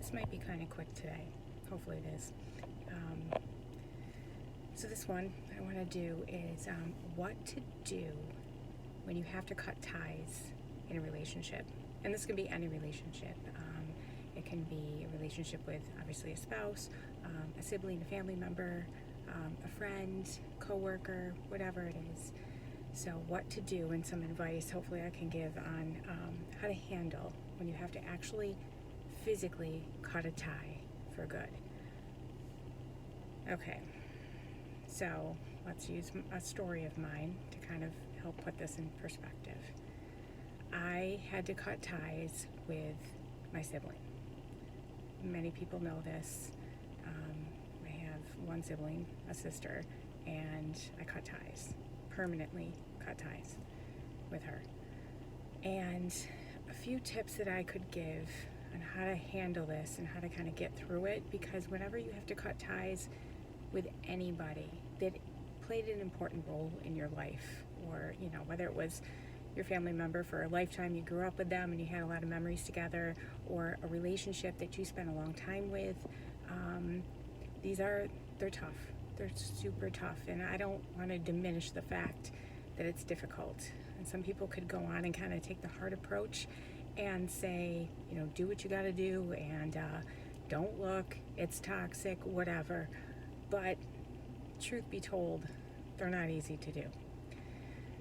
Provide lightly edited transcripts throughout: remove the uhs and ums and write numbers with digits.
This might be kind of quick today. Hopefully it is. So this one I want to do is what to do when you have to cut ties in a relationship. And this can be any relationship. It can be a relationship with obviously a spouse, a sibling, a family member, a friend, coworker, whatever it is. So what to do and some advice hopefully I can give on how to handle when you have to actually physically cut a tie for good. Okay, so let's use a story of mine to kind of help put this in perspective. I had to cut ties with my sibling. Many people know this. I have one sibling, a sister, and I cut ties, permanently cut ties with her. And a few tips that I could give on how to handle this and how to kind of get through it, because whenever you have to cut ties with anybody that played an important role in your life, or whether it was your family member for a lifetime, you grew up with them and you had a lot of memories together, or a relationship that you spent a long time with, they're tough. They're super tough, and I don't want to diminish the fact that it's difficult. And some people could go on and kind of take the hard approach and say, do what you got to do, and don't look, it's toxic, whatever. But truth be told, they're not easy to do.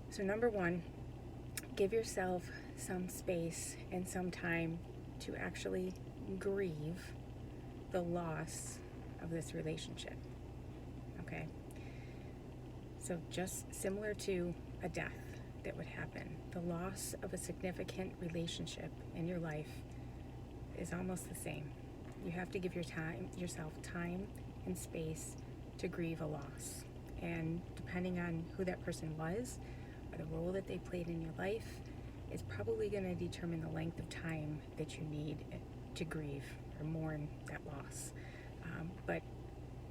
So number one, give yourself some space and some time to actually grieve the loss of this relationship. Okay? So just similar to a death that would happen, the loss of a significant relationship in your life is almost the same. You have to give yourself time and space to grieve a loss. And depending on who that person was or the role that they played in your life is probably going to determine the length of time that you need to grieve or mourn that loss. But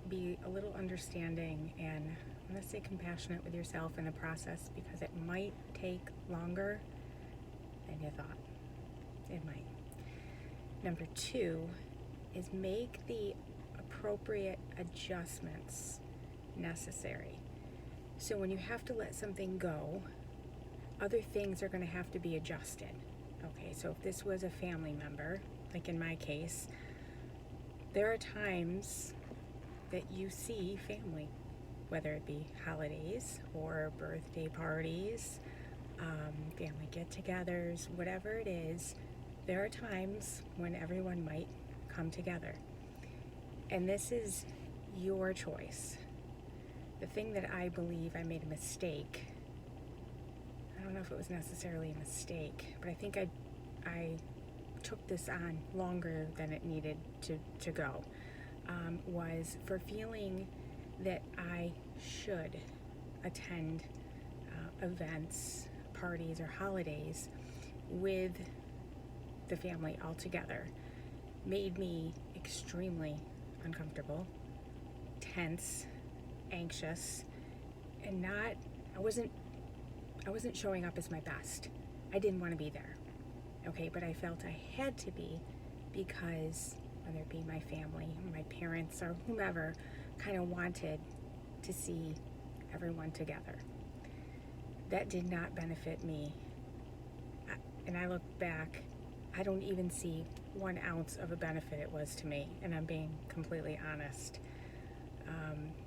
be a little understanding and I'm going to say compassionate with yourself in the process, because it might take longer than you thought. It might. Number two is make the appropriate adjustments necessary. So when you have to let something go, other things are going to have to be adjusted. Okay, so if this was a family member, like in my case, there are times that you see family, whether it be holidays or birthday parties, family get-togethers, whatever it is, there are times when everyone might come together. And this is your choice. The thing that I believe I made a mistake, I don't know if it was necessarily a mistake, but I think I took this on longer than it needed to go, was for feeling that I should attend events, parties, or holidays with the family all together. Made me extremely uncomfortable, tense, anxious, and I wasn't showing up as my best. I didn't want to be there. Okay, but I felt I had to be, because whether it be my family, my parents, or whomever, kind of wanted to see everyone together. That did not benefit me. And I look back, I don't even see 1 ounce of a benefit it was to me, and I'm being completely honest.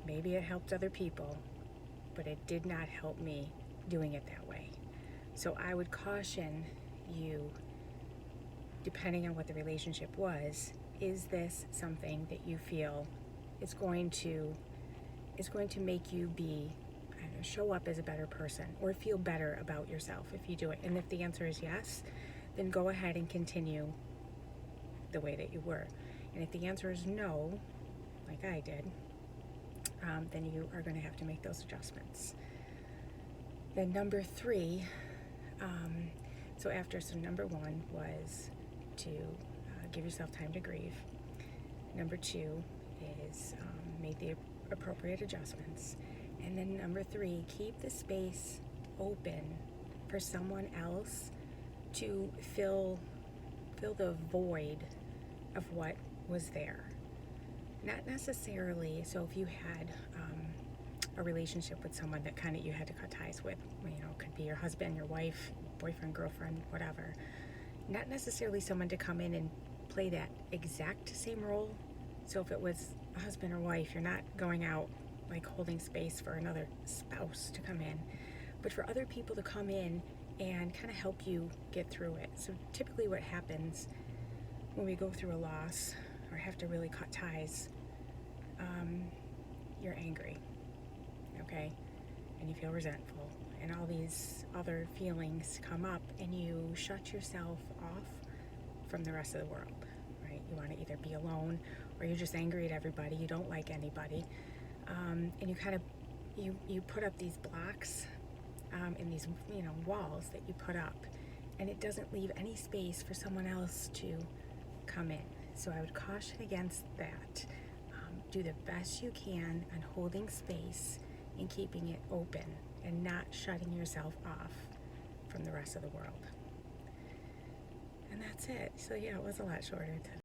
Maybe it helped other people, but it did not help me doing it that way. So I would caution you, depending on what the relationship was, is this something that you feel is going to make you show up as a better person or feel better about yourself if you do it? And if the answer is yes, then go ahead and continue the way that you were. And if the answer is no, like I did, then you are going to have to make those adjustments. Then number three, so number one was to give yourself time to grieve. Number two is make the appropriate adjustments. And then number three, keep the space open for someone else to fill the void of what was there. Not necessarily, so if you had a relationship with someone that kind of you had to cut ties with, you know, it could be your husband, your wife, boyfriend, girlfriend, whatever. Not necessarily someone to come in and play that exact same role. So if it was a husband or wife, you're not going out like holding space for another spouse to come in, but for other people to come in and kind of help you get through it. So typically what happens when we go through a loss or have to really cut ties, you're angry, okay? And you feel resentful, and all these other feelings come up, and you shut yourself off from the rest of the world, right? You want to either be alone, or you're just angry at everybody, you don't like anybody, and you kind of, you put up these blocks in these, you know, walls that you put up, and it doesn't leave any space for someone else to come in. So I would caution against that. Do the best you can on holding space and keeping it open and not shutting yourself off from the rest of the world. And that's it. So yeah, it was a lot shorter today.